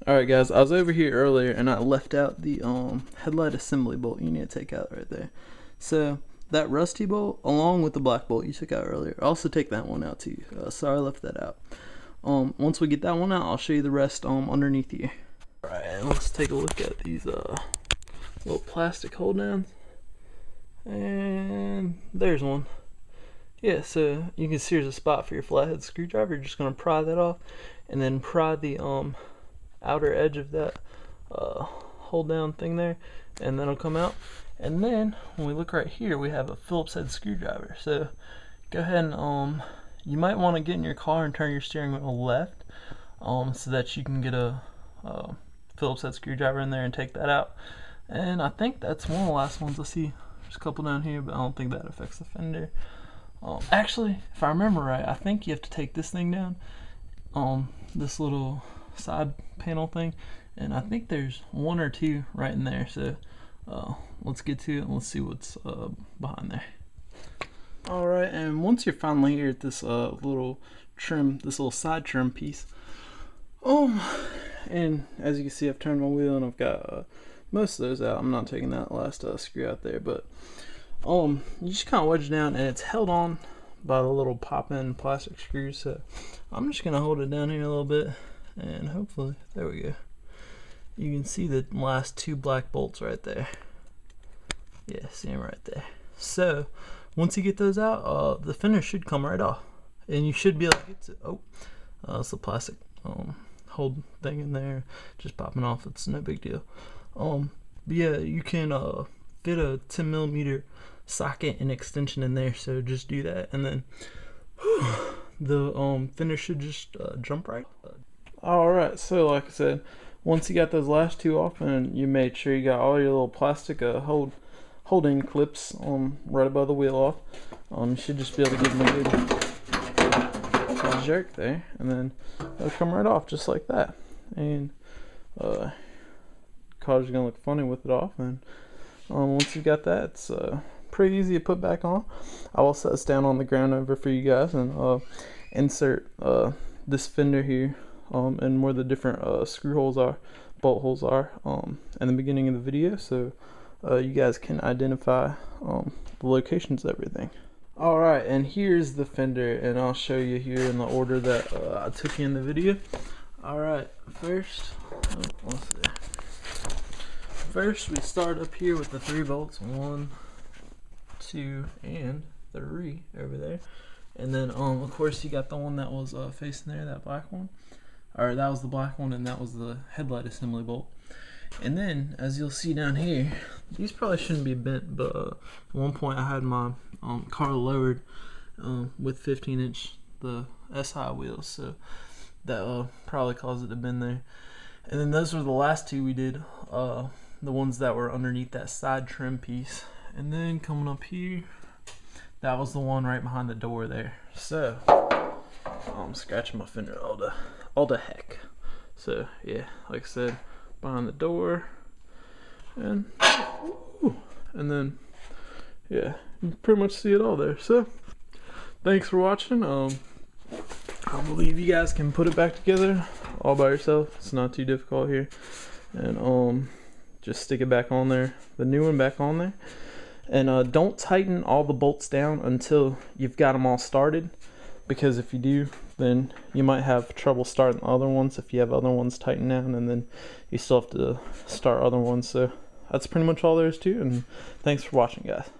Alright guys, I was over here earlier and I left out the headlight assembly bolt you need to take out right there. So that rusty bolt along with the black bolt you took out earlier, also take that one out too. Sorry I left that out. Once we get that one out, I'll show you the rest underneath here. Alright, let's take a look at these little plastic hold downs. And there's one. Yeah, so you can see there's a spot for your flathead screwdriver. You're just gonna pry that off and then pry the outer edge of that hold down thing there, and then it'll come out. And then when we look right here, we have a Phillips head screwdriver. So go ahead and you might want to get in your car and turn your steering wheel left so that you can get a Phillips head screwdriver in there and take that out. And I think that's one of the last ones I see. There's a couple down here, but I don't think that affects the fender. Actually, if I remember right, I think you have to take this thing down, this little side panel thing, and I think there's one or two right in there. So let's get to it and let's see what's behind there. Alright, and once you're finally here at this little trim, this little side trim piece, and as you can see, I've turned my wheel and I've got most of those out. I'm not taking that last screw out there, but you just kind of wedge down and it's held on by the little pop-in plastic screws. So I'm just gonna hold it down here a little bit, and hopefully, there we go. You can see the last two black bolts right there. Yeah, see them right there. So once you get those out, the fender should come right off, and you should be able to get to. It's the plastic hold thing in there, just popping off. It's no big deal. But yeah, you can fit a 10mm socket and extension in there. So just do that, and then the fender should just jump right. Alright, so like I said, once you got those last two off and you made sure you got all your little plastic holding clips right above the wheel off, you should just be able to give them a good jerk there, and then it'll come right off just like that. And car's gonna look funny with it off. And once you got that, it's pretty easy to put back on. I will set this down on the ground over for you guys and insert this fender here and where the different screw holes are, bolt holes are in the beginning of the video, so you guys can identify the locations of everything. Alright, and here's the fender, and I'll show you here in the order that I took you in the video. Alright, first we start up here with the 3 bolts, 1, 2, and 3 over there. And then of course you got the one that was facing there, that black one. Or that was the black one, and that was the headlight assembly bolt. And then, as you'll see down here, these probably shouldn't be bent, but at one point I had my car lowered with 15-inch the SI wheels, so that probably caused it to bend there. And then those were the last two we did, the ones that were underneath that side trim piece. And then coming up here, that was the one right behind the door there. So I'm scratching my fender all the heck. So yeah, like I said, behind the door, and then yeah, you can pretty much see it all there. So thanks for watching. I believe you guys can put it back together all by yourself. It's not too difficult here. And just stick it back on there, the new one back on there. And don't tighten all the bolts down until you've got them all started, because if you do, then you might have trouble starting other ones if you have other ones tightened down, and then you still have to start other ones. So that's pretty much all there is to it, and thanks for watching, guys.